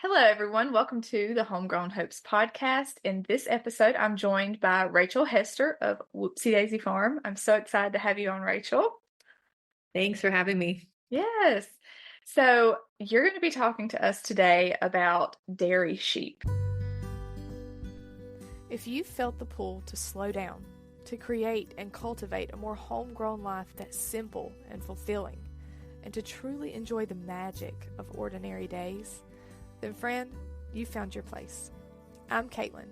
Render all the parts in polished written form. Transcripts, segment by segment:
Hello, everyone. Welcome to the Homegrown Hopes podcast. In this episode, I'm joined by Rachel Hester of 𝘏𝘰𝘮𝘦𝘴𝘵 Farm. I'm so excited to have you on, Rachel. Thanks for having me. Yes. So, you're going to be talking to us today about dairy sheep. If you felt the pull to slow down, to create and cultivate a more homegrown life that's simple and fulfilling, and to truly enjoy the magic of ordinary days, then friend, you found your place. I'm Caitlin.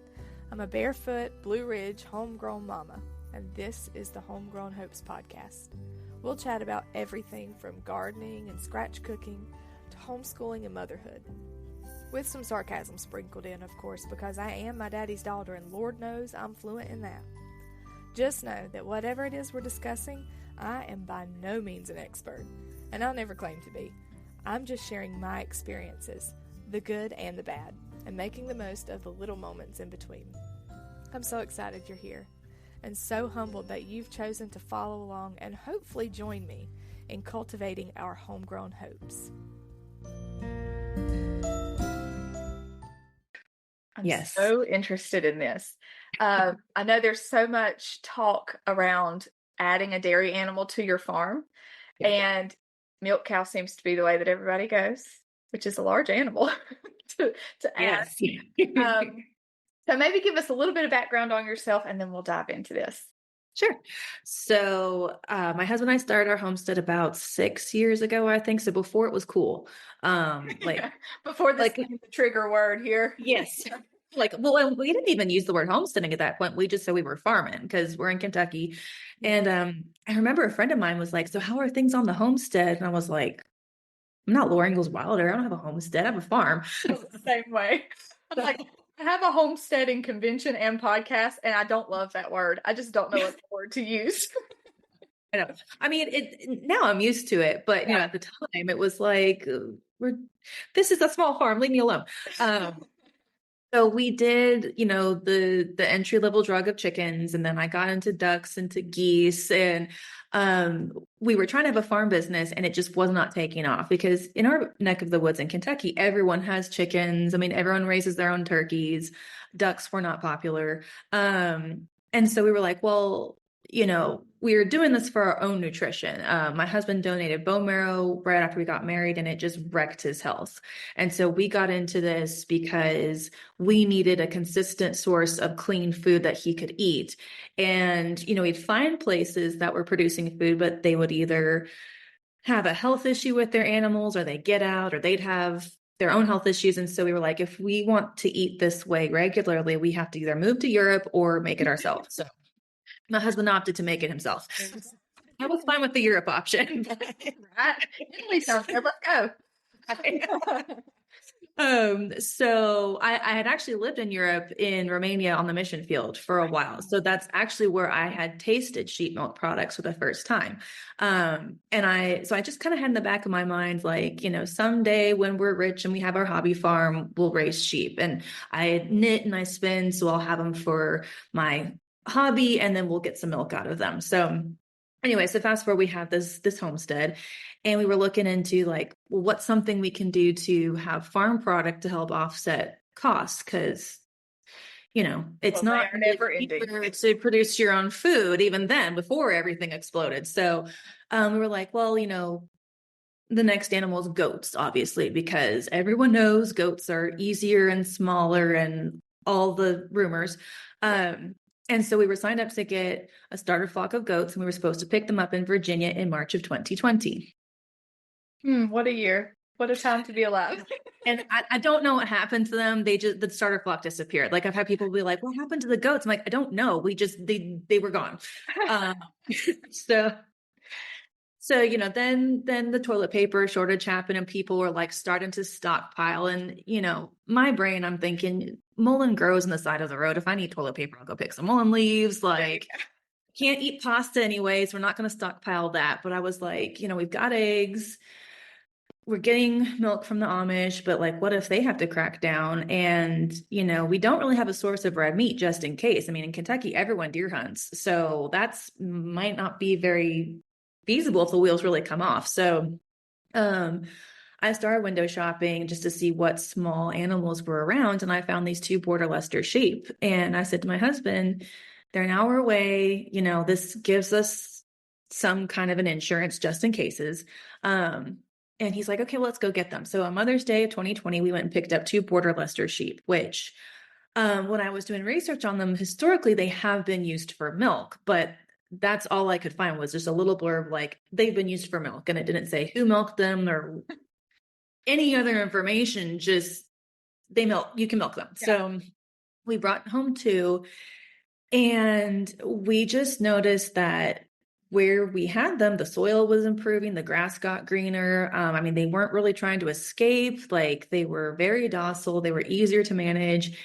I'm a barefoot, Blue Ridge, homegrown mama, and this is the Homegrown Hopes podcast. We'll chat about everything from gardening and scratch cooking to homeschooling and motherhood. With some sarcasm sprinkled in, of course, because I am my daddy's daughter and Lord knows I'm fluent in that. Just know that whatever it is we're discussing, I am by no means an expert, and I'll never claim to be. I'm just sharing my experiences, the good and the bad, and making the most of the little moments in between. I'm so excited you're here, and so humbled that you've chosen to follow along and hopefully join me in cultivating our homegrown hopes. I'm so interested in this. I know there's so much talk around adding a dairy animal to your farm, and milk cow seems to be the way that everybody goes, which is a large animal to add. Yes. So maybe give us a little bit of background on yourself, and then we'll dive into this. Sure. So my husband and I started our homestead about 6 years ago, I think. So before it was cool. Before this became the trigger word here. Yes. And we didn't even use the word homesteading at that point. We just said we were farming because we're in Kentucky. And I remember a friend of mine was like, "So how are things on the homestead?" And I was like, "I'm not Laura Ingalls Wilder. I don't have a homestead. I have a farm." The same way. I'm like, I have a homesteading convention and podcast, and I don't love that word. I just don't know what word to use. I know. I mean, now I'm used to it, but you know, at the time it was like, this is a small farm. Leave me alone. So we did, the entry level drug of chickens, and then I got into ducks, into geese, and we were trying to have a farm business, and it just was not taking off because in our neck of the woods in Kentucky, everyone has chickens. I mean, everyone raises their own turkeys. Ducks were not popular. And so we were like, well, we were doing this for our own nutrition. My husband donated bone marrow right after we got married, and it just wrecked his health. And so we got into this because we needed a consistent source of clean food that he could eat. And, we'd find places that were producing food, but they would either have a health issue with their animals, or they'd get out, or they'd have their own health issues. And so we were like, if we want to eat this way regularly, we have to either move to Europe or make it ourselves. So my husband opted to make it himself. I was fine with the Europe option. Right? Italy sounds good. Let's go. So I had actually lived in Europe, in Romania, on the mission field for a while. So that's actually where I had tasted sheep milk products for the first time. So I just kind of had in the back of my mind, like, someday when we're rich and we have our hobby farm, we'll raise sheep. And I knit and I spin, so I'll have them for my hobby, and then we'll get some milk out of them. So anyway, so fast forward, we have this homestead, and we were looking into like, well, what's something we can do to have farm product to help offset costs? Because it's not never ending to produce your own food, even then, before everything exploded. So we were like, well, the next animal is goats, obviously, because everyone knows goats are easier and smaller and all the rumors. And so we were signed up to get a starter flock of goats, and we were supposed to pick them up in Virginia in March of 2020. What a year. What a time to be alive. And I don't know what happened to them. The starter flock disappeared. Like, I've had people be like, what happened to the goats? I'm like, I don't know. They were gone. So, then the toilet paper shortage happened, and people were like starting to stockpile. And, my brain, I'm thinking, mullein grows on the side of the road. If I need toilet paper, I'll go pick some mullein leaves. Like, can't eat pasta anyways. We're not going to stockpile that. But I was like, we've got eggs. We're getting milk from the Amish, but like, what if they have to crack down? And, we don't really have a source of red meat just in case. I mean, in Kentucky, everyone deer hunts. So that's might not be very feasible if the wheels really come off. So I started window shopping just to see what small animals were around. And I found these 2 border Leicester sheep. And I said to my husband, they're an hour away. This gives us some kind of an insurance just in cases. And he's like, okay, well, let's go get them. So on Mother's Day of 2020, we went and picked up 2 border Leicester sheep, which when I was doing research on them, historically, they have been used for milk, but that's all I could find was just a little blurb like they've been used for milk. And it didn't say who milked them or any other information, just you can milk them. Yeah. So we brought home 2, and we just noticed that where we had them, the soil was improving, the grass got greener. They weren't really trying to escape. Like, they were very docile. They were easier to manage.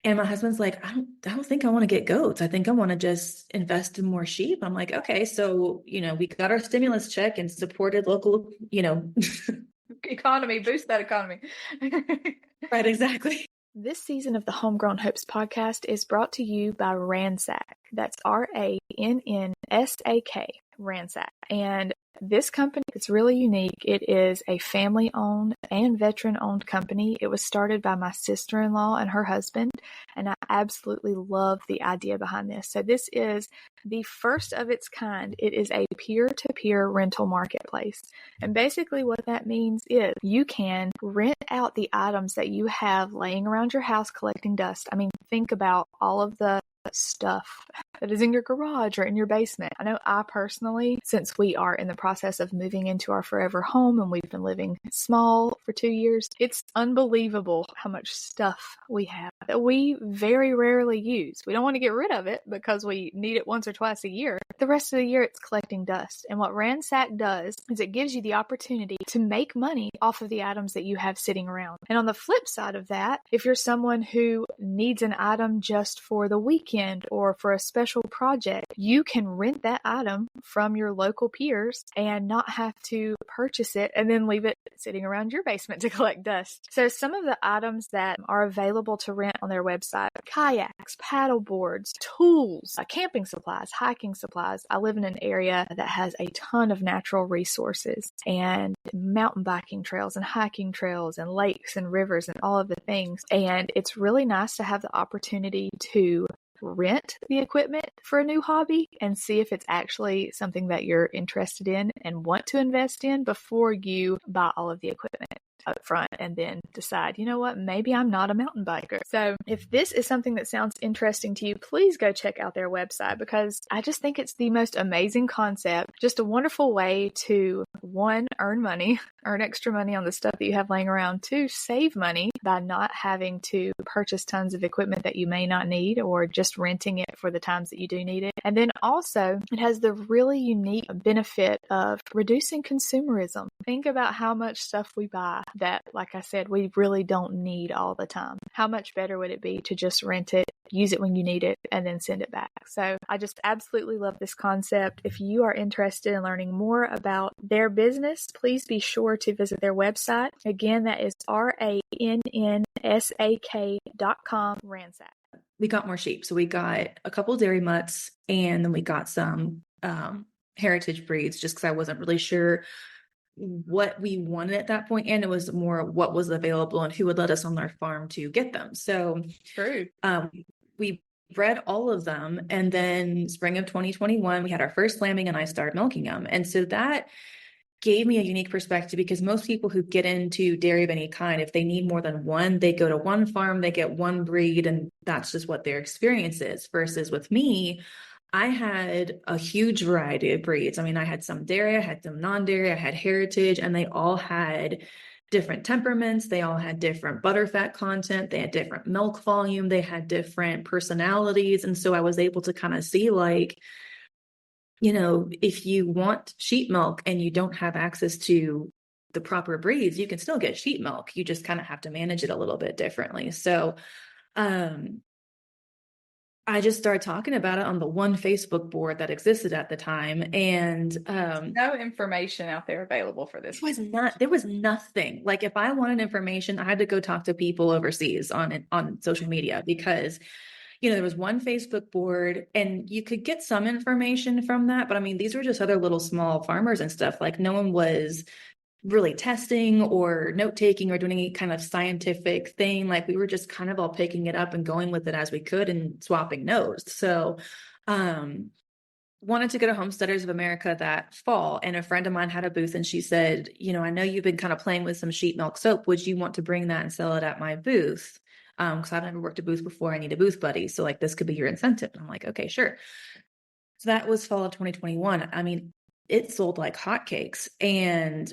And my husband's like, I don't think I want to get goats. I think I want to just invest in more sheep. I'm like, okay. So, we got our stimulus check and supported local, economy, boost that economy. Right, exactly. This season of the Homegrown Hopes podcast is brought to you by Ransack. That's RANNSAK, Ransack. And this company is really unique. It is a family-owned and veteran-owned company. It was started by my sister-in-law and her husband, and I absolutely love the idea behind this. So this is the first of its kind. It is a peer-to-peer rental marketplace. And basically what that means is you can rent out the items that you have laying around your house collecting dust. Think about all of the stuff that is in your garage or in your basement. I know I personally, since we are in the process of moving into our forever home and we've been living small for 2 years, it's unbelievable how much stuff we have that we very rarely use. We don't want to get rid of it because we need it once or twice a year. The rest of the year it's collecting dust. And what Ransack does is it gives you the opportunity to make money off of the items that you have sitting around. And on the flip side of that, if you're someone who needs an item just for the weekend or for a special project, you can rent that item from your local peers and not have to purchase it and then leave it sitting around your basement to collect dust. So some of the items that are available to rent on their website: kayaks, paddle boards, tools, camping supplies, hiking supplies. I live in an area that has a ton of natural resources and mountain biking trails and hiking trails and lakes and rivers and all of the things. And it's really nice to have the opportunity to rent the equipment for a new hobby and see if it's actually something that you're interested in and want to invest in before you buy all of the equipment up front and then decide, you know what, maybe I'm not a mountain biker. So if this is something that sounds interesting to you, please go check out their website, because I just think it's the most amazing concept. Just a wonderful way to, 1, earn money, earn extra money on the stuff that you have laying around, 2, save money by not having to purchase tons of equipment that you may not need or just renting it for the times that you do need it. And then also it has the really unique benefit of reducing consumerism. Think about how much stuff we buy that, like I said, we really don't need all the time. How much better would it be to just rent it, use it when you need it, and then send it back? So I just absolutely love this concept. If you are interested in learning more about their business, please be sure to visit their website. Again, that is RANNSAK.com, Ransack. We got more sheep. So we got a couple dairy mutts, and then we got some heritage breeds, just because I wasn't really sure what we wanted at that point, and it was more what was available and who would let us on their farm to get them. So true. We bred all of them, and then spring of 2021 we had our first lambing and I started milking them. And so that gave me a unique perspective, because most people who get into dairy of any kind, if they need more than one, they go to one farm, they get one breed, and that's just what their experience is. Versus with me, I had a huge variety of breeds. I had some dairy, I had some non-dairy, I had heritage, and they all had different temperaments. They all had different butterfat content. They had different milk volume. They had different personalities. And so I was able to kind of see, like, if you want sheep milk and you don't have access to the proper breeds, you can still get sheep milk. You just kind of have to manage it a little bit differently. So, I just started talking about it on the one Facebook board that existed at the time. And no information out there available for this. There was nothing. Like, if I wanted information, I had to go talk to people overseas on social media, because there was one Facebook board and you could get some information from that. But these were just other little small farmers and stuff. Like, no one was really testing or note taking or doing any kind of scientific thing. Like we were just kind of all picking it up and going with it as we could and swapping notes. So, wanted to go to Homesteaders of America that fall, and a friend of mine had a booth, and she said, I know you've been kind of playing with some sheep milk soap. Would you want to bring that and sell it at my booth? Because I've never worked a booth before. I need a booth buddy. So like this could be your incentive. And I'm like, okay, sure. So that was fall of 2021. I mean, it sold like hotcakes, and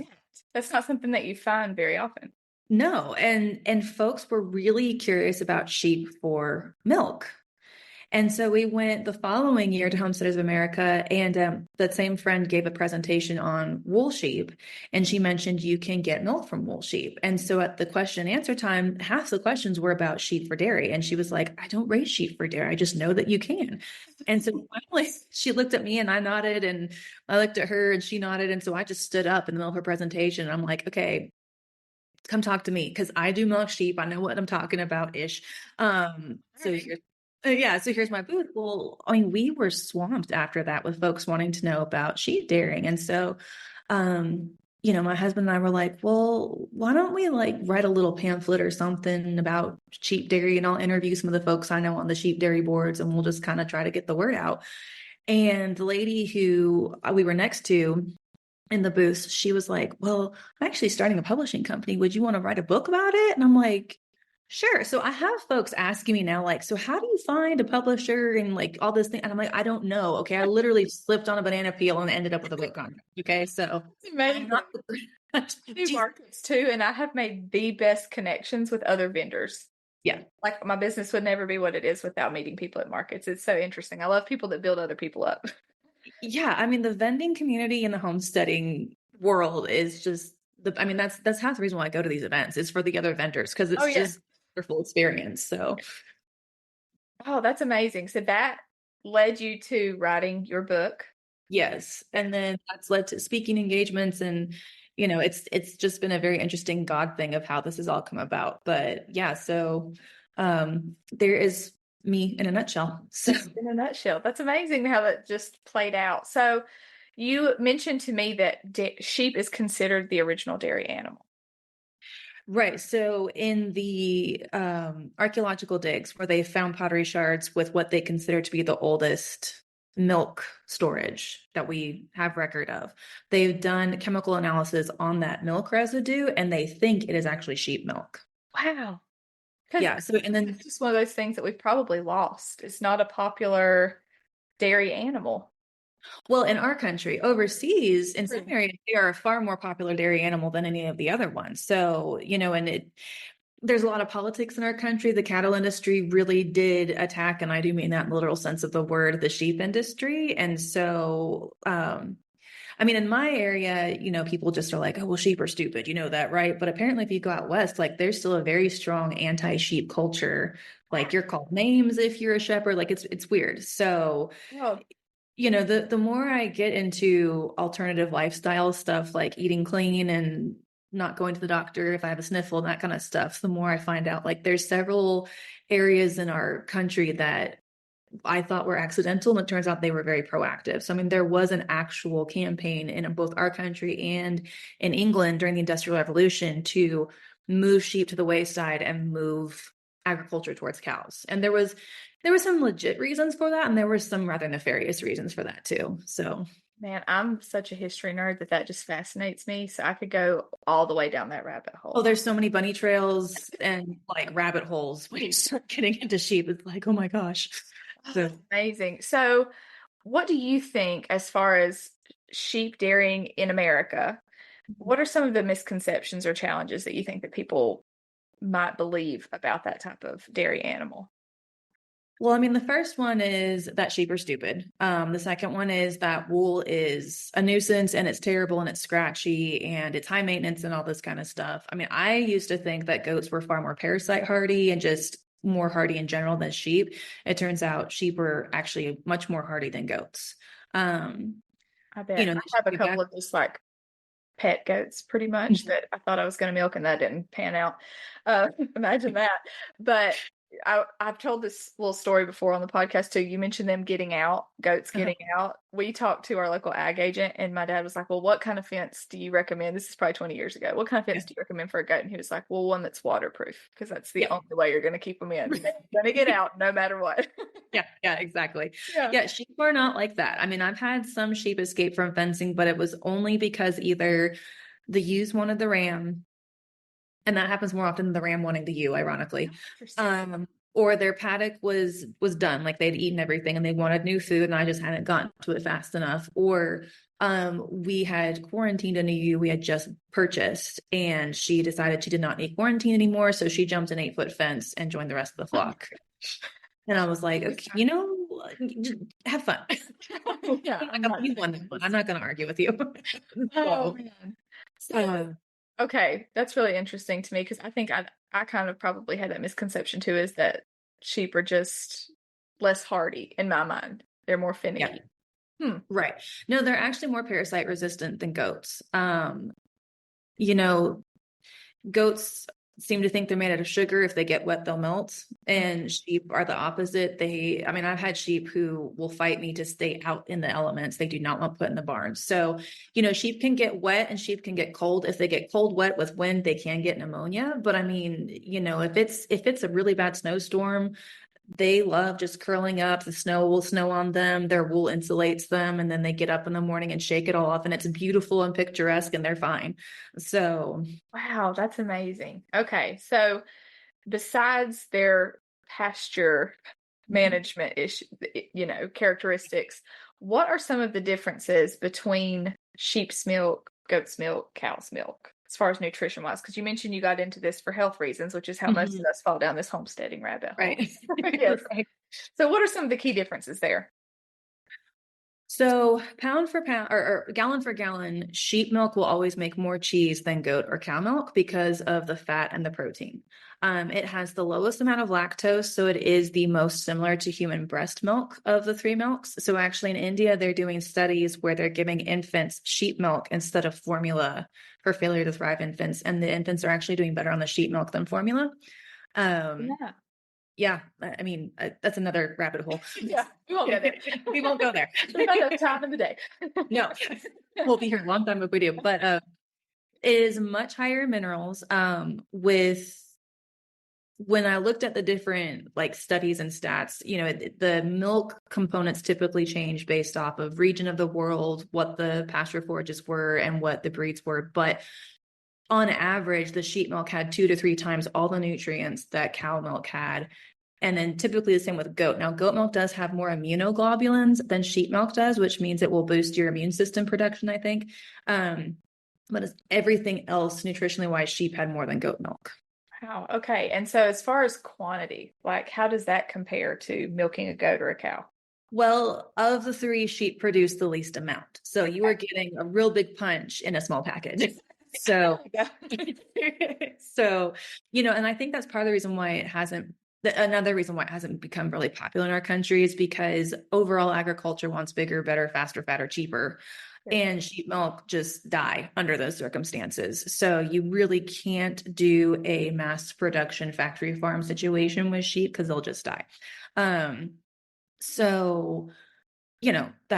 that's not something that you find very often. no, and folks were really curious about sheep for milk. And so we went the following year to Homesteaders of America, and that same friend gave a presentation on wool sheep, and she mentioned you can get milk from wool sheep. And so at the question and answer time, half the questions were about sheep for dairy. And she was like, I don't raise sheep for dairy. I just know that you can. And so finally she looked at me and I nodded, and I looked at her and she nodded. And so I just stood up in the middle of her presentation. And I'm like, okay, come talk to me, because I do milk sheep. I know what I'm talking about ish. So here's my booth. Well, I mean, we were swamped after that with folks wanting to know about sheep dairying. And so, my husband and I were like, well, why don't we like write a little pamphlet or something about sheep dairy, and I'll interview some of the folks I know on the sheep dairy boards, and we'll just kind of try to get the word out. And the lady who we were next to in the booth, she was like, well, I'm actually starting a publishing company. Would you want to write a book about it? And I'm like, sure. So I have folks asking me now, like, so how do you find a publisher and like all this thing? And I'm like, I don't know. Okay. I literally slipped on a banana peel and ended up with a book contract. Okay. So I do markets too, and I have made the best connections with other vendors. Yeah. Like my business would never be what it is without meeting people at markets. It's so interesting. I love people that build other people up. Yeah. I mean, the vending community in the homesteading world is just that's half the reason why I go to these events, is for the other vendors, because it's just wonderful experience. So, that's amazing. So that led you to writing your book. Yes, and then that's led to speaking engagements, and it's just been a very interesting God thing of how this has all come about. But yeah, so there is me in a nutshell. So in a nutshell, that's amazing how that just played out. So you mentioned to me that sheep is considered the original dairy animal. right. So in the archaeological digs where they found pottery shards with what they consider to be the oldest milk storage that we have record of, they've done chemical analysis on that milk residue, and they think it is actually sheep milk. Wow. Yeah. So, and then it's just one of those things that we've probably lost. It's not a popular dairy animal. Well, in our country, overseas, in some areas, they are a far more popular dairy animal than any of the other ones. So, and there's a lot of politics in our country. The cattle industry really did attack, and I do mean that in the literal sense of the word, the sheep industry. And so, in my area, people just are like, oh, well, sheep are stupid. You know that, right? But apparently if you go out west, like there's still a very strong anti-sheep culture. Like you're called names if you're a shepherd. Like it's weird. So, the more I get into alternative lifestyle stuff, like eating clean and not going to the doctor if I have a sniffle and that kind of stuff, the more I find out like there's several areas in our country that I thought were accidental, and it turns out they were very proactive. So, there was an actual campaign in both our country and in England during the Industrial Revolution to move sheep to the wayside and move agriculture towards cows. And there was some legit reasons for that, and there were some rather nefarious reasons for that too. So, man, I'm such a history nerd that just fascinates me. So I could go all the way down that rabbit hole. Oh, there's so many bunny trails and like rabbit holes when you start getting into sheep. It's like, oh my gosh. So amazing. So what do you think as far as sheep dairying in America? What are some of the misconceptions or challenges that you think that people might believe about that type of dairy animal? Well, the first one is that sheep are stupid. The second one is that wool is a nuisance and it's terrible and it's scratchy and it's high maintenance and all this kind of stuff. I used to think that goats were far more parasite hardy and just more hardy in general than sheep. It turns out sheep are actually much more hardy than goats. I bet. I have a couple of just like pet goats pretty much that I thought I was going to milk and that didn't pan out. Imagine that. But I've told this little story before on the podcast too. You mentioned them getting out, goats getting out. We talked to our local ag agent, and my dad was like, "Well, what kind of fence do you recommend?" This is probably 20 years ago. "What kind of fence do you recommend for a goat?" And he was like, "Well, one that's waterproof, because that's the only way you're going to keep them in. They're going to get out no matter what." Yeah, exactly. Yeah. Yeah, sheep are not like that. I mean, I've had some sheep escape from fencing, but it was only because either the ewes wanted the ram, and that happens more often than the ram wanting the ewe, ironically. Or their paddock was done, like they'd eaten everything and they wanted new food, and I just hadn't gotten to it fast enough. Or we had quarantined a new ewe we had just purchased, and she decided she did not need quarantine anymore, so she jumped an 8-foot fence and joined the rest of the flock. And I was like, okay, just have fun. Yeah, I'm not going to argue with you. oh man. Okay, that's really interesting to me, because I think I kind of probably had that misconception too, is that sheep are just less hardy in my mind. They're more finicky. Yeah. Right. No, they're actually more parasite resistant than goats. Goats seem to think they're made out of sugar. If they get wet, they'll melt. And sheep are the opposite. I've had sheep who will fight me to stay out in the elements. They do not want put in the barn. So, sheep can get wet and sheep can get cold. If they get cold, wet with wind, they can get pneumonia. But I mean, if it's a really bad snowstorm, they love just curling up. The snow will snow on them. Their wool insulates them. And then they get up in the morning and shake it all off. And it's beautiful and picturesque, and they're fine. So. Wow, that's amazing. Okay. So besides their pasture management issue, characteristics, what are some of the differences between sheep's milk, goat's milk, cow's milk, as far as nutrition wise? Because you mentioned you got into this for health reasons, which is how most of us fall down this homesteading rabbit hole. Right. Yes. Right. So what are some of the key differences there? So pound for pound or gallon for gallon, sheep milk will always make more cheese than goat or cow milk because of the fat and the protein. It has the lowest amount of lactose, so it is the most similar to human breast milk of the 3 milks. So actually in India, they're doing studies where they're giving infants sheep milk instead of formula for failure to thrive infants. And the infants are actually doing better on the sheep milk than formula. Yeah, I mean, that's another rabbit hole. Yeah, we won't go there. We won't go there. There's not enough time in the day. No, we'll be here a long time if we do. But it is much higher minerals. When I looked at the different studies and stats, the milk components typically change based off of region of the world, what the pasture forages were, and what the breeds were. But on average, the sheep milk had 2 to 3 times all the nutrients that cow milk had. And then typically the same with goat. Now, goat milk does have more immunoglobulins than sheep milk does, which means it will boost your immune system production, I think. But as everything else, nutritionally wise, sheep had more than goat milk. Wow. Okay. And so as far as quantity, how does that compare to milking a goat or a cow? Well, of the 3, sheep produce the least amount. So you are getting a real big punch in a small package. So, and I think that's part of the reason why another reason why it hasn't become really popular in our country is because overall agriculture wants bigger, better, faster, fatter, cheaper. And sheep milk just die under those circumstances. So you really can't do a mass production factory farm situation with sheep because they'll just die. That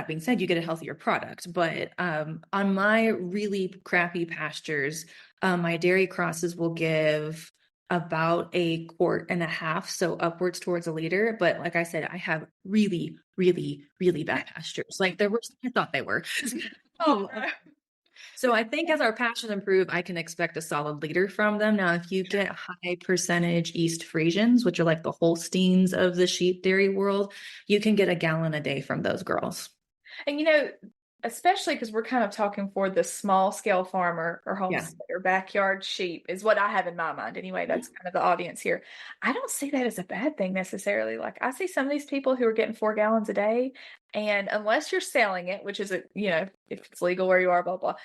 being said, you get a healthier product. But on my really crappy pastures, my dairy crosses will give about 1.5 quarts, so upwards towards 1 liter. But like I said, I have really, really, really bad pastures. They're worse than I thought they were. So I think as our pastures improve, I can expect a solid liter from them. Now, if you get high percentage East Friesians, which are like the Holsteins of the sheep dairy world, you can get 1 gallon a day from those girls. And especially because we're kind of talking for the small scale farmer or homesteader, backyard sheep is what I have in my mind. Anyway, that's kind of the audience here. I don't see that as a bad thing necessarily. I see some of these people who are getting 4 gallons a day, and unless you're selling it, which is if it's legal where you are, blah, blah.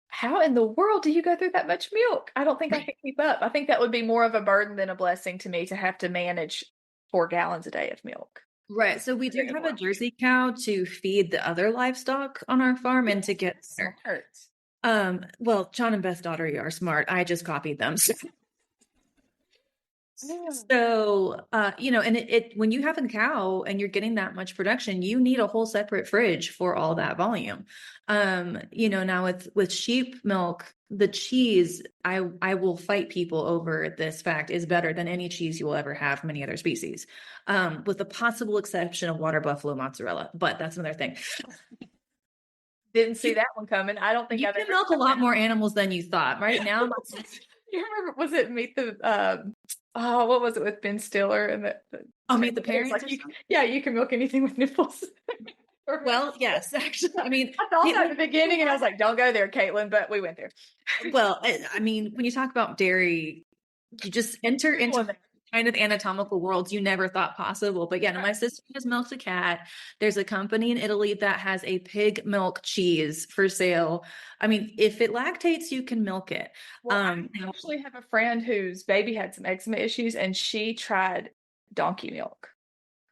How in the world do you go through that much milk? I don't think I could keep up. I think that would be more of a burden than a blessing to me to have to manage 4 gallons a day of milk. Right. So we do have a Jersey cow to feed the other livestock on our farm and to get smart. Well, John and Beth's daughter, you are smart. I just copied them. So, and when you have a cow and you're getting that much production, you need a whole separate fridge for all that volume. Now with sheep milk, the cheese, I will fight people over this fact, is better than any cheese you will ever have from any other species, with the possible exception of water buffalo mozzarella, but that's another thing. Didn't see that one coming. I don't think you I've can ever milk a lot more animals than you thought. Right now, you remember, was it Meet the what was it with Ben Stiller and Meet the Parents? Like you can milk anything with nipples. Well, yes, actually, I mean, I thought that at the beginning, and I was like, "Don't go there, Caitlin," but we went there. Well, I mean, when you talk about dairy, you just enter into kind of anatomical worlds you never thought possible. But yeah, my sister has milked a cat. There's a company in Italy that has a pig milk cheese for sale. I mean, if it lactates, you can milk it. Well, I actually have a friend whose baby had some eczema issues, and she tried donkey milk.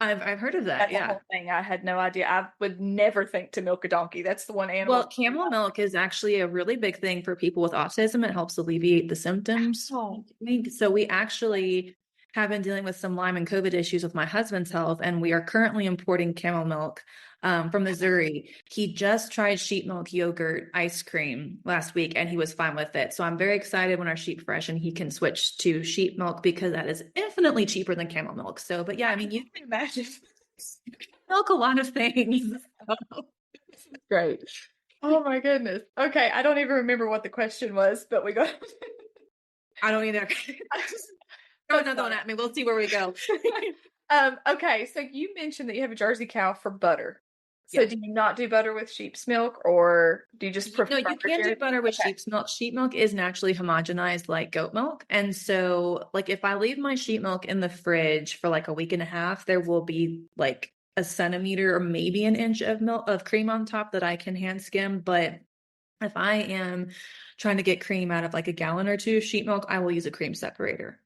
I've heard of that. That's yeah, the whole thing. I had no idea. I would never think to milk a donkey. That's the one animal. Well, camel milk is actually a really big thing for people with autism. It helps alleviate the symptoms. Oh. So we actually have been dealing with some Lyme and COVID issues with my husband's health, and we are currently importing camel milk from Missouri. He just tried sheep milk yogurt ice cream last week, and he was fine with it. So I'm very excited when our sheep freshen, he can switch to sheep milk because that is infinitely cheaper than camel milk. So, but yeah, I mean, you can imagine milk a lot of things. Great. Oh my goodness. Okay, I don't even remember what the question was, but we got. I don't either. Throw another one at me. We'll see where we go. Okay, so you mentioned that you have a Jersey cow for butter. So do you not do butter with sheep's milk, or do you just prefer? No, you can do butter with sheep's milk. Sheep milk is naturally homogenized like goat milk. And so like if I leave my sheep milk in the fridge for like a week and a half, there will be like a centimeter or maybe an inch of cream on top that I can hand skim. But if I am trying to get cream out of like a gallon or two of sheep milk, I will use a cream separator.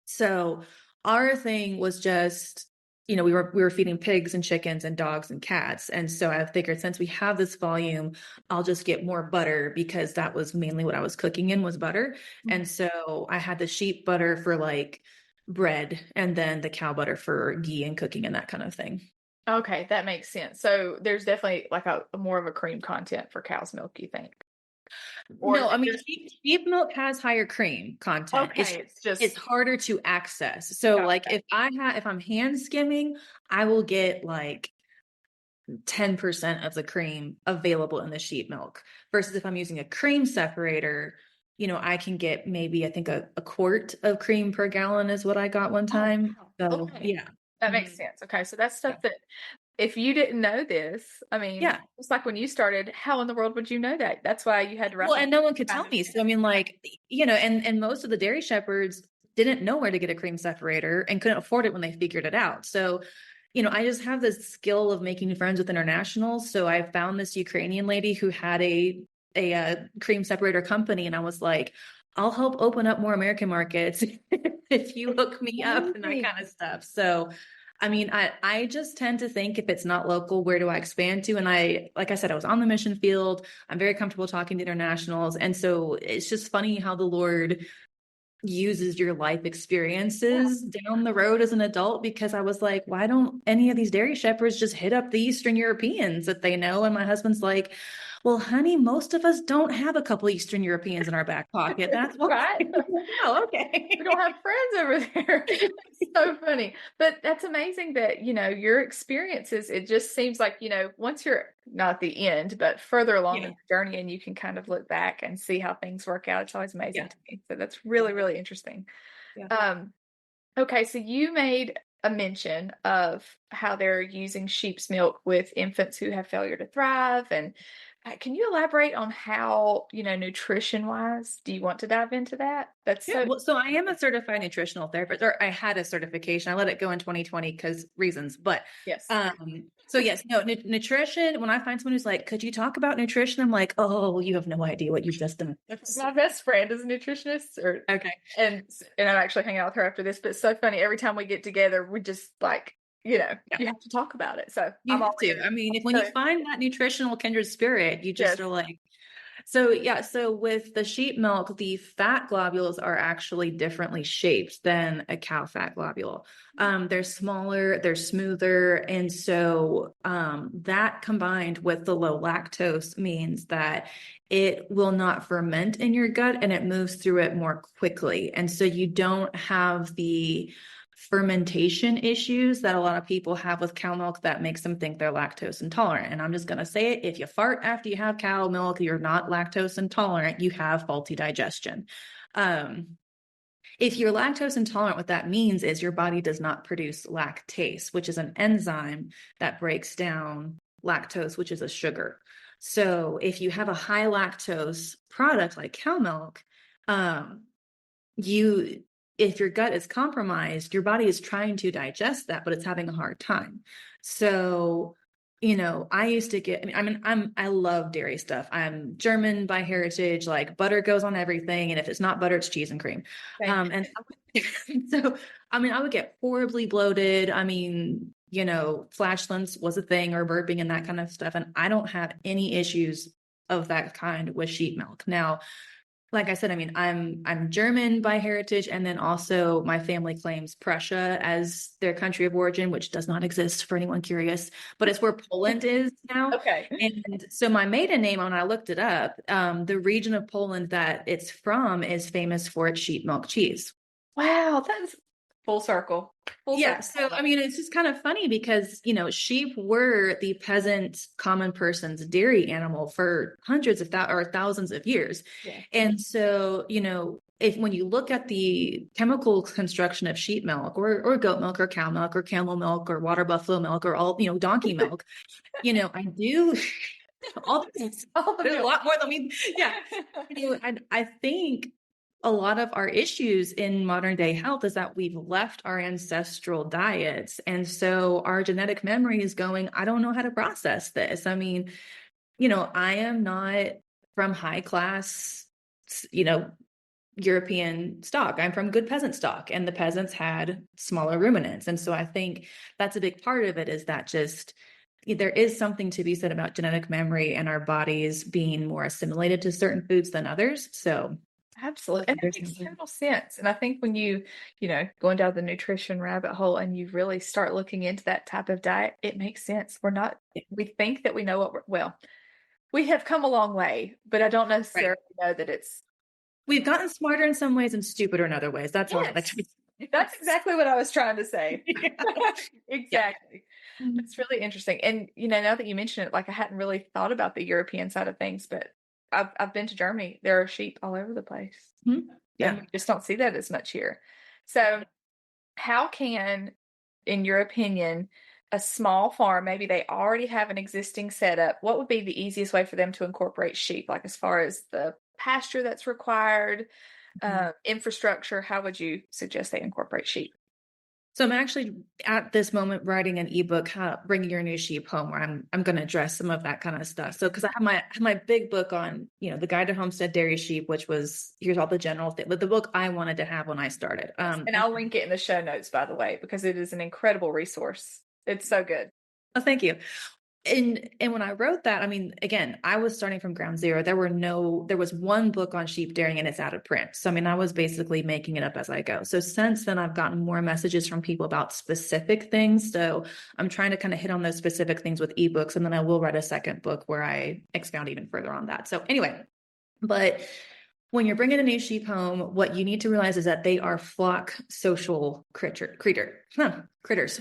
So our thing was just, we were feeding pigs and chickens and dogs and cats. And so I figured since we have this volume, I'll just get more butter because that was mainly what I was cooking in was butter. Mm-hmm. And so I had the sheep butter for like bread and then the cow butter for ghee and cooking and that kind of thing. Okay, that makes sense. So there's definitely like a more of a cream content for cow's milk, you think? Or no, I mean, sheep milk has higher cream content. Okay, it's harder to access. So like if I'm hand skimming, I will get like 10% of the cream available in the sheep milk versus if I'm using a cream separator, I can get maybe, I think a quart of cream per gallon is what I got one time. So yeah. That makes sense. Okay. So that's stuff that if you didn't know this, I mean, it's like when you started, how in the world would you know that? That's why you had to. Well, and no one could tell me. So I mean, like, and most of the dairy shepherds didn't know where to get a cream separator and couldn't afford it when they figured it out. So, I just have this skill of making friends with internationals. So I found this Ukrainian lady who had a cream separator company, and I was like, I'll help open up more American markets if you hook me up and that kind of stuff. So, I mean, I just tend to think if it's not local, where do I expand to? And like I said, I was on the mission field. I'm very comfortable talking to internationals. And so it's just funny how the Lord uses your life experiences down the road as an adult, because I was like, why don't any of these dairy shepherds just hit up the Eastern Europeans that they know? And my husband's like, well, honey, most of us don't have a couple Eastern Europeans in our back pocket. That's right. Oh, okay. We don't have friends over there. It's so funny. But that's amazing that, your experiences, it just seems like, once you're not at the end, but further along in the journey, and you can kind of look back and see how things work out. It's always amazing to me. So that's really, really interesting. Yeah. Okay. So you made a mention of how they're using sheep's milk with infants who have failure to thrive. And can you elaborate on how, nutrition wise, do you want to dive into that? So I am a certified nutritional therapist, or I had a certification. I let it go in 2020 because reasons, but yes. Nutrition, when I find someone who's like, could you talk about nutrition? I'm like, oh, you have no idea what you've just done. My best friend is a nutritionist. Okay. And I'm actually hanging out with her after this, but it's so funny. Every time we get together, we just like, you have to talk about it. So you have to. I mean, when you find that nutritional kindred spirit, you just are like, So yeah, so with the sheep milk, the fat globules are actually differently shaped than a cow fat globule. They're smaller, they're smoother, and so that combined with the low lactose means that it will not ferment in your gut and it moves through it more quickly. And so you don't have the fermentation issues that a lot of people have with cow milk that makes them think they're lactose intolerant. And I'm just going to say it, if you fart after you have cow milk, you're not lactose intolerant, you have faulty digestion. If you're lactose intolerant, what that means is your body does not produce lactase, which is an enzyme that breaks down lactose, which is a sugar. So if you have a high lactose product like cow milk, if your gut is compromised, your body is trying to digest that, but it's having a hard time. So, I used to get, I love dairy stuff. I'm German by heritage, like butter goes on everything. And if it's not butter, it's cheese and cream. And so, I would get horribly bloated. Flatulence was a thing, or burping and that kind of stuff. And I don't have any issues of that kind with sheep milk. Now, like I said, I'm German by heritage, and then also my family claims Prussia as their country of origin, which does not exist for anyone curious, but it's where Poland is now. Okay. And so my maiden name, when I looked it up, the region of Poland that it's from is famous for its sheep milk cheese. Wow, that's full circle. Yeah. So, it's just kind of funny because, sheep were the peasant common person's dairy animal for hundreds of or thousands of years. Yeah. And so, when you look at the chemical construction of sheep milk or goat milk or cow milk or camel milk or water buffalo milk or all, donkey milk, I do all this, there's a lot more than I think a lot of our issues in modern day health is that we've left our ancestral diets. And so our genetic memory is going, I don't know how to process this. I am not from high class, European stock. I'm from good peasant stock, and the peasants had smaller ruminants. And so I think that's a big part of it, is that just there is something to be said about genetic memory and our bodies being more assimilated to certain foods than others. So absolutely. And it makes total sense. And I think when you, going down the nutrition rabbit hole and you really start looking into that type of diet, it makes sense. We think that we know we have come a long way, but I don't necessarily know that we've gotten smarter in some ways and stupider in other ways. That's all. That's exactly what I was trying to say. Exactly. Yeah. It's really interesting. And, now that you mention it, like I hadn't really thought about the European side of things, but I've been to Germany. There are sheep all over the place. Mm-hmm. Yeah. And we just don't see that as much here. So how can, in your opinion, a small farm, maybe they already have an existing setup, what would be the easiest way for them to incorporate sheep? Like as far as the pasture that's required, infrastructure, how would you suggest they incorporate sheep? So I'm actually at this moment writing an ebook, Bringing Your New Sheep Home, where I'm going to address some of that kind of stuff. So because I have my big book on, the Guide to Homestead Dairy Sheep, which was, here's all the general thing, but the book I wanted to have when I started. And I'll link it in the show notes, by the way, because it is an incredible resource. It's so good. Oh, thank you. And when I wrote that, again, I was starting from ground zero. There was one book on sheep dairying and it's out of print. So, I was basically making it up as I go. So since then, I've gotten more messages from people about specific things. So I'm trying to kind of hit on those specific things with ebooks. And then I will write a second book where I expound even further on that. So anyway, but when you're bringing a new sheep home, what you need to realize is that they are flock social critters. So critters.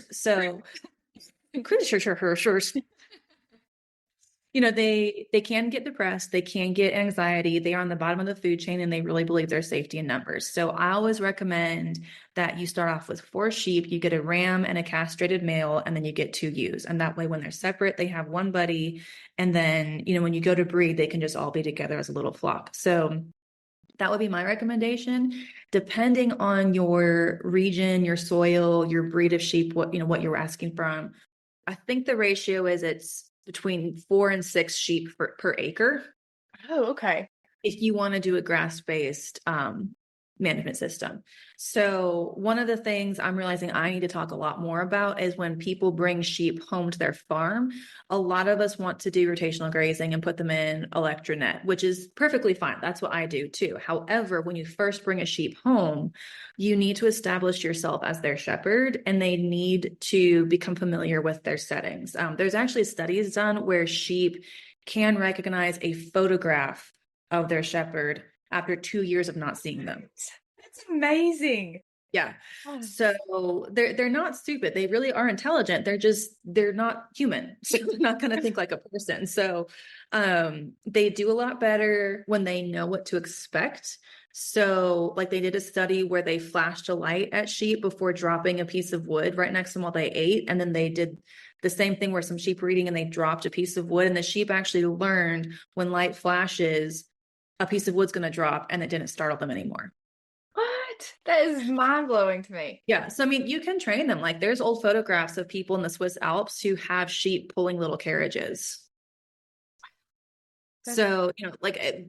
They can get depressed, they can get anxiety, they are on the bottom of the food chain, and they really believe their safety in numbers. So I always recommend that you start off with 4 sheep, you get a ram and a castrated male, and then you get 2 ewes. And that way, when they're separate, they have one buddy. And then, when you go to breed, they can just all be together as a little flock. So that would be my recommendation. Depending on your region, your soil, your breed of sheep, what you're asking from, I think the ratio is it's between 4 and 6 sheep per acre. Oh, okay. If you want to do a grass-based management system. So one of the things I'm realizing I need to talk a lot more about is when people bring sheep home to their farm, a lot of us want to do rotational grazing and put them in electronet, which is perfectly fine. That's what I do too. However, when you first bring a sheep home, you need to establish yourself as their shepherd, and they need to become familiar with their settings. There's actually studies done where sheep can recognize a photograph of their shepherd after 2 years of not seeing them. That's amazing. Yeah. So they're not stupid. They really are intelligent. They're not human. So they're not going to think like a person. So they do a lot better when they know what to expect. So like they did a study where they flashed a light at sheep before dropping a piece of wood right next to them while they ate. And then they did the same thing where some sheep were eating and they dropped a piece of wood, and the sheep actually learned when light flashes, a piece of wood's going to drop, and it didn't startle them anymore. What? That is mind-blowing to me. Yeah. So, I mean, you can train them. Like there's old photographs of people in the Swiss Alps who have sheep pulling little carriages. So,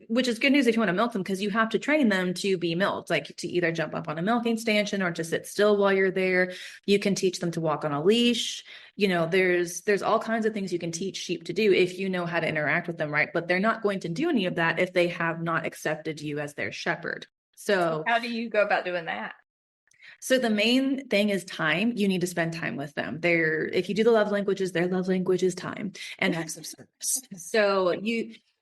which is good news if you want to milk them, because you have to train them to be milked, like to either jump up on a milking stanchion or to sit still while you're there. You can teach them to walk on a leash. There's all kinds of things you can teach sheep to do if you know how to interact with them, right? But they're not going to do any of that if they have not accepted you as their shepherd. So how do you go about doing that? So the main thing is time. You need to spend time with them. If you do the love languages, their love language is time and acts of service. So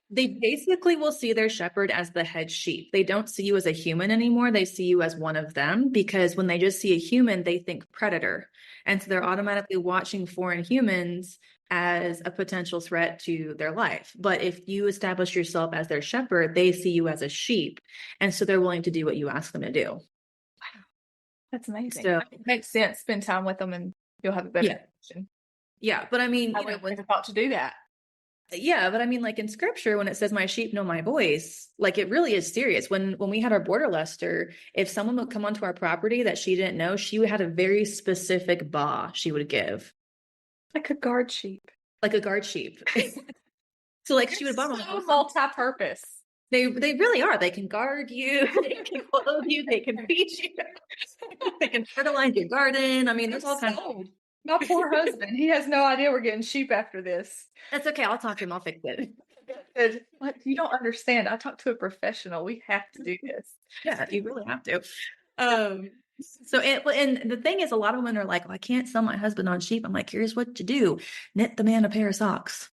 they basically will see their shepherd as the head sheep. They don't see you as a human anymore. They see you as one of them, because when they just see a human, they think predator. And so they're automatically watching foreign humans as a potential threat to their life. But if you establish yourself as their shepherd, they see you as a sheep. And so they're willing to do what you ask them to do. That's amazing. So it makes sense. Spend time with them and you'll have a better connection. Yeah. But I mean, I wouldn't have thought to do that. Yeah. But I mean, like in scripture, when it says my sheep know my voice, like it really is serious. When we had our border Lester, if someone would come onto our property that she didn't know, she had a very specific baa she would give. Like a guard sheep. Like a guard sheep. So like she would baa. So multi-purpose. They really are. They can guard you. They can clothe you. They can feed you. They can fertilize your garden. I mean, there's all kinds of. My poor husband. He has no idea we're getting sheep after this. That's okay. I'll talk to him. I'll fix it. What? You don't understand. I talked to a professional. We have to do this. Yeah, you really have to. And the thing is, a lot of women are like, I can't sell my husband on sheep. I'm like, here's what to do. Knit the man a pair of socks.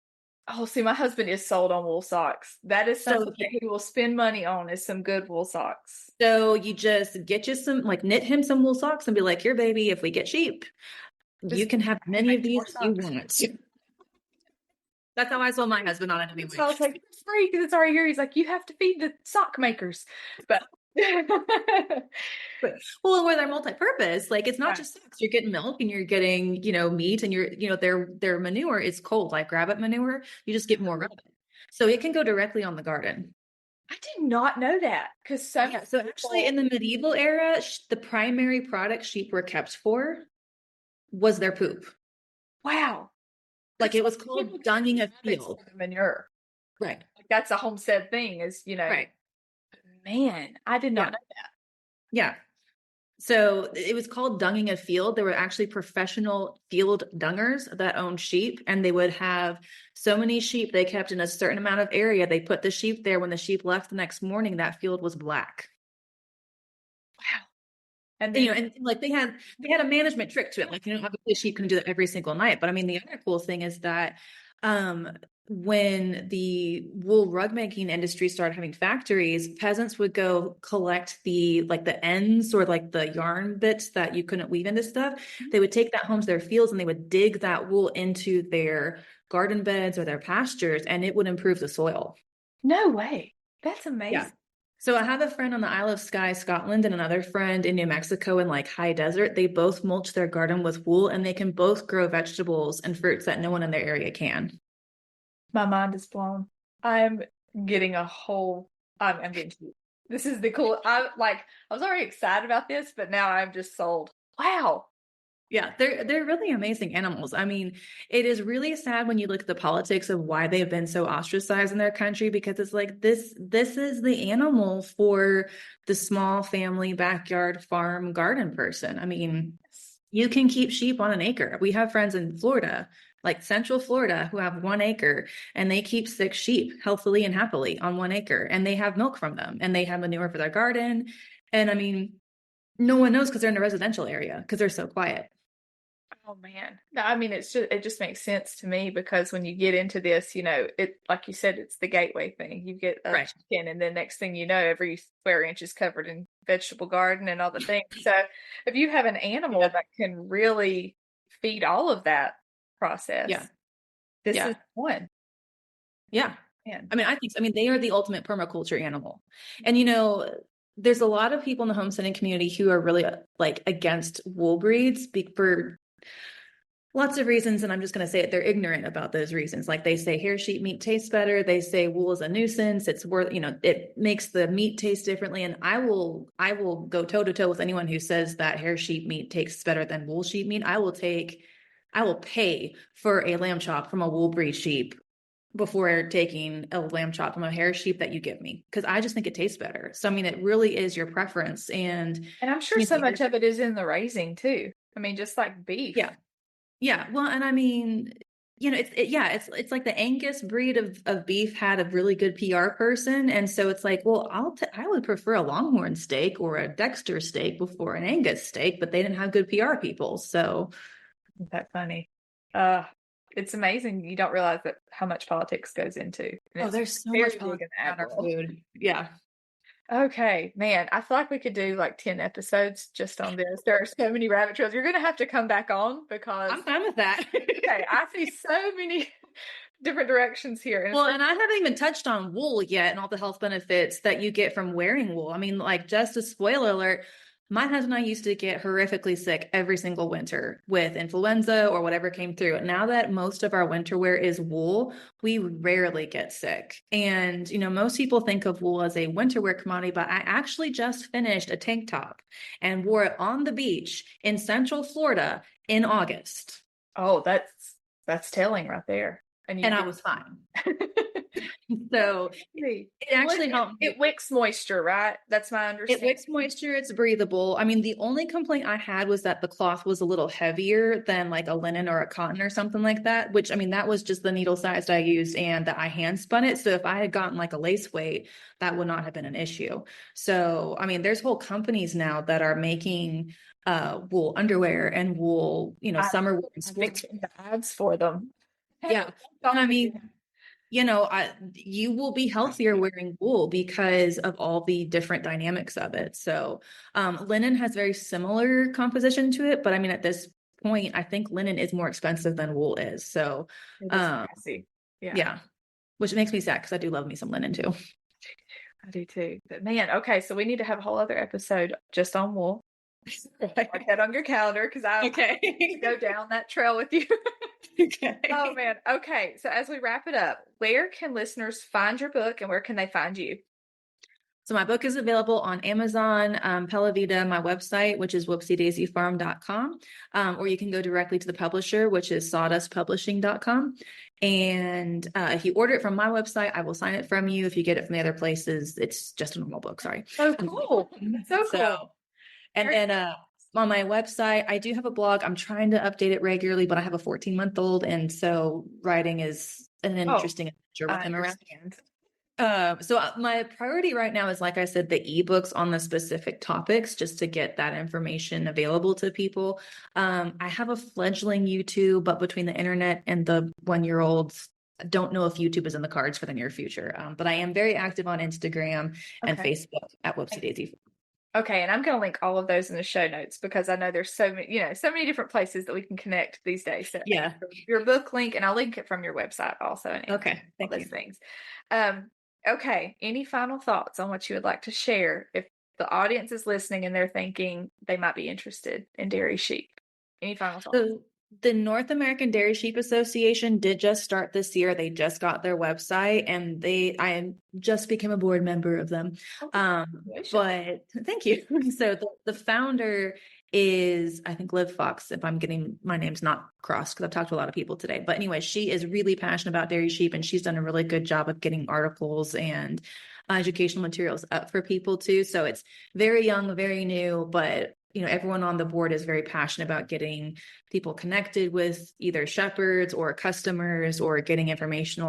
Oh, see, my husband is sold on wool socks. That is something that he will spend money on, is some good wool socks. So you just get you some, knit him some wool socks and be like, here, baby, if we get sheep, you can have many of these you want. That's how I sold my husband on it anyway. So I was like, it's free because it's already here. He's like, you have to feed the sock makers. But well, where they're multi-purpose, like it's not just socks. You're getting milk and you're getting, meat, and their manure is cold, like rabbit manure. You just get more rabbit. So it can go directly on the garden. I did not know that. So actually in the medieval era, the primary product sheep were kept for was their poop. Wow. Like it was called dunging a field. Manure. Right. Like that's a homestead thing, is, Right. Man, I did not know that. Yeah. So it was called dunging a field. There were actually professional field dungers that owned sheep, and they would have so many sheep they kept in a certain amount of area. They put the sheep there. When the sheep left the next morning, that field was black. Wow. And then, and like they had a management trick to it. Like, obviously sheep couldn't do that every single night. But I mean, the other cool thing is that when the wool rug making industry started having factories, peasants would go collect the ends or like the yarn bits that you couldn't weave into stuff. They would take that home to their fields and they would dig that wool into their garden beds or their pastures, and it would improve the soil. No way. That's amazing. Yeah. So I have a friend on the Isle of Skye, Scotland, and another friend in New Mexico in high desert. They both mulch their garden with wool, and they can both grow vegetables and fruits that no one in their area can. My mind is blown. I'm getting I'm getting cute. This is the cool. I was already excited about this, but now I'm just sold. Wow. Yeah, they're really amazing animals. I mean, it is really sad when you look at the politics of why they've been so ostracized in their country, because it's like this is the animal for the small family backyard farm garden person. I mean, you can keep sheep on an acre. We have friends in Florida, like Central Florida, who have 1 acre, and they keep 6 sheep healthily and happily on 1 acre, and they have milk from them, and they have manure for their garden. And I mean, no one knows because they're in a residential area because they're so quiet. Oh man. No, I mean, it just makes sense to me because when you get into this, it, like you said, it's the gateway thing. You get a Right. chicken, and then next thing you know, every square inch is covered in vegetable garden and all the things. So if you have an animal that can really feed all of that process, this is one. Yeah. Man. I mean, I mean, they are the ultimate permaculture animal. And, there's a lot of people in the homesteading community who are really like against wool breeds for lots of reasons. And I'm just going to say it. They're ignorant about those reasons. Like they say hair sheep meat tastes better. They say wool is a nuisance. It's worth, it makes the meat taste differently. And I will go toe to toe with anyone who says that hair sheep meat tastes better than wool sheep meat. I will pay for a lamb chop from a wool breed sheep before taking a lamb chop from a hair sheep that you give me, because I just think it tastes better. So I mean, it really is your preference, and I'm sure so much of it is in the raising too. I mean, just like beef. Yeah. Well, and I mean, it's like the Angus breed of beef had a really good PR person, and so it's like, well, I would prefer a Longhorn steak or a Dexter steak before an Angus steak, but they didn't have good PR people, so. Isn't that funny? It's amazing. You don't realize that how much politics goes into. There's so much politics in our food. Yeah. Okay, man. I feel like we could do like 10 episodes just on this. There are so many rabbit trails. You're going to have to come back on because I'm fine with that. Okay, I see so many different directions here. And I haven't even touched on wool yet and all the health benefits that you get from wearing wool. I mean, like, just a spoiler alert, my husband and I used to get horrifically sick every single winter with influenza or whatever came through. Now that most of our winter wear is wool, we rarely get sick. And, most people think of wool as a winter wear commodity, but I actually just finished a tank top and wore it on the beach in Central Florida in August. Oh, that's telling right there. And I was fine. So it actually helped. It wicks moisture, right? That's my understanding. It wicks moisture. It's breathable. I mean, the only complaint I had was that the cloth was a little heavier than like a linen or a cotton or something like that, which, I mean, that was just the needle size I used and that I hand spun it. So if I had gotten like a lace weight, that would not have been an issue. So, I mean, there's whole companies now that are making wool underwear and wool, summer wear and sports ads for them. Yeah. And I mean, you will be healthier wearing wool because of all the different dynamics of it. So linen has very similar composition to it, but I mean, at this point, I think linen is more expensive than wool is. So yeah, which makes me sad because I do love me some linen too. I do too. But man, okay, so we need to have a whole other episode just on wool. Mark that on your calendar because I go down that trail with you. Okay. Oh man. Okay. So as we wrap it up, where can listeners find your book and where can they find you? So my book is available on Amazon, Pella Vida, my website, which is 𝑘𝘠𝘮𝑒𝑠𝑦𝑑aisyfarm.com, or you can go directly to the publisher, which is sawdustpublishing.com. And if you order it from my website, I will sign it from you. If you get it from the other places, it's just a normal book. Sorry. So cool. So cool. And then on my website, I do have a blog. I'm trying to update it regularly, but I have a 14-month-old. And so writing is an interesting adventure with him around. So my priority right now is, like I said, the ebooks on the specific topics, just to get that information available to people. I have a fledgling YouTube, but between the internet and the 1-year-olds, I don't know if YouTube is in the cards for the near future. But I am very active on Instagram and Facebook at 𝑘𝘠𝘮𝑒𝑠𝑦. Okay, and I'm going to link all of those in the show notes because I know there's so many different places that we can connect these days. So yeah, your book link, and I'll link it from your website also. And okay, thank you. Things. Okay, any final thoughts on what you would like to share if the audience is listening and they're thinking they might be interested in dairy sheep? Any final thoughts? The North American Dairy Sheep Association did just start this year. They just got their website, and I just became a board member of them. But thank you. So the founder is, I think, Liv Fox, if I'm getting my name's not crossed, because I've talked to a lot of people today. But anyway, she is really passionate about dairy sheep, and she's done a really good job of getting articles and educational materials up for people too. So it's very young, very new, but everyone on the board is very passionate about getting people connected with either shepherds or customers, or getting information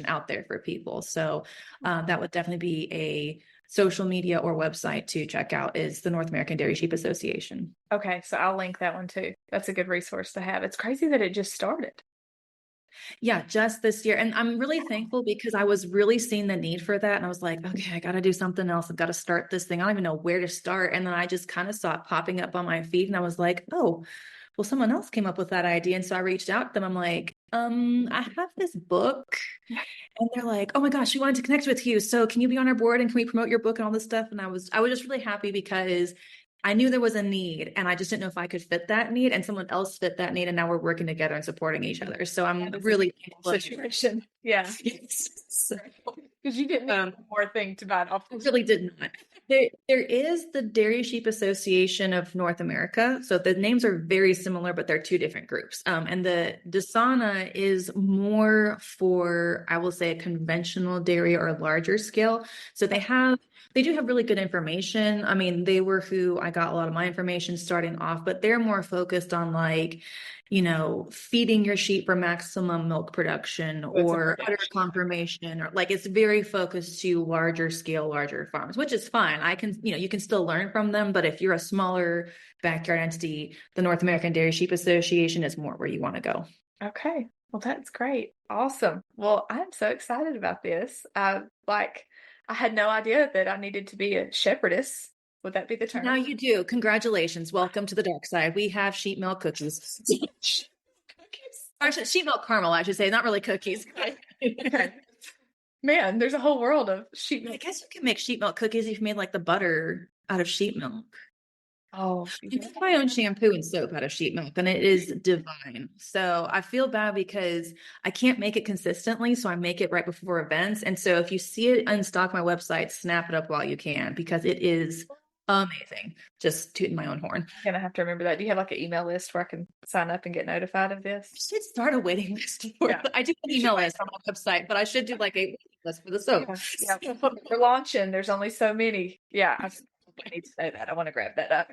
out there for people. So that would definitely be a social media or website to check out, is the North American Dairy Sheep Association. Okay, so I'll link that one too. That's a good resource to have. It's crazy that it just started. Yeah, just this year. And I'm really thankful, because I was really seeing the need for that. And I was like, okay, I got to do something else. I've got to start this thing. I don't even know where to start. And then I just kind of saw it popping up on my feed, and I was like, oh, well, someone else came up with that idea. And so I reached out to them. I'm like, I have this book. And they're like, oh my gosh, we wanted to connect with you. So can you be on our board, and can we promote your book and all this stuff? And I was just really happy, because I knew there was a need, and I just didn't know if I could fit that need, and someone else fit that need. And now we're working together and supporting each other. So I'm really situation. Yeah. Yes. Because you didn't need one more thing to buy it off. I really did not. There is the Dairy Sheep Association of North America. So the names are very similar, but they're two different groups. And the dsana is more for, I will say, a conventional dairy or a larger scale. So they do have really good information. I mean, they were who I got a lot of my information starting off, but they're more focused on feeding your sheep for maximum milk production, or udder confirmation, or it's very focused to larger scale, larger farms, which is fine. You can still learn from them, but if you're a smaller backyard entity, the North American Dairy Sheep Association is more where you want to go. Okay. Well, that's great. Awesome. Well, I'm so excited about this. I had no idea that I needed to be a shepherdess. Would that be the term? Now you do. Congratulations. Welcome to the dark side. We have sheep milk cookies. Actually, sheep milk caramel, I should say. Not really cookies. Okay. Man, there's a whole world of sheep milk. I guess you can make sheep milk cookies if you made the butter out of sheep milk. Oh, I make my own shampoo and soap out of sheep milk, and it is divine. So I feel bad because I can't make it consistently, so I make it right before events. And so if you see it in stock on my website, snap it up while you can, because it is amazing. Just tooting my own horn. I'm gonna have to remember that. Do you have an email list where I can sign up and get notified of this? I should start a waiting list for it. I do an email list on my website, but I should do a waiting list for the soap. Yeah. We're launching. There's only so many. Yeah, I need to know that. I want to grab that up.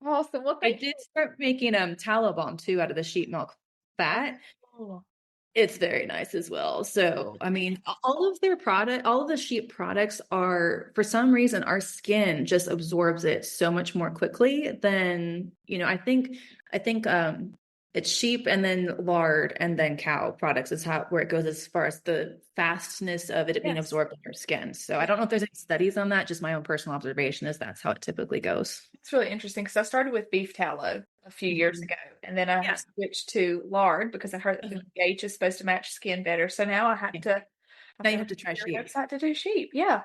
Awesome. Well, I did start making tallow balm too out of the sheep milk fat. Oh. It's very nice as well. So, I mean, all of the sheep products are, for some reason, our skin just absorbs it so much more quickly than, I think it's sheep and then lard and then cow products is where it goes as far as the fastness of it being absorbed in your skin. So I don't know if there's any studies on that. Just my own personal observation is that's how it typically goes. It's really interesting, because I started with beef tallow a few years ago, and then I switched to lard because I heard that the pH is supposed to match skin better. So now I have to. Now you have to try sheep. Website to do sheep. Yeah.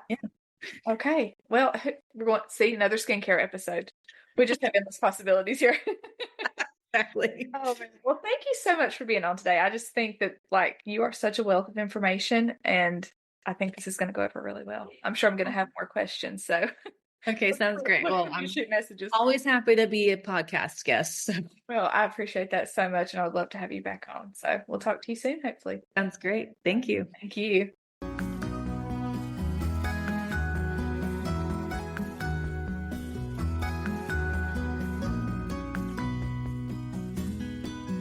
Okay. Well, we're going to see another skincare episode. We just have endless possibilities here. Exactly. Oh, man. Well, thank you so much for being on today. I just think that you are such a wealth of information, and I think this is going to go over really well. I'm sure I'm going to have more questions. So. Okay, sounds great. Well, I'm shoot messages. Always happy to be a podcast guest. So. Well, I appreciate that so much, and I would love to have you back on. So we'll talk to you soon, hopefully. Sounds great. Thank you. Thank you.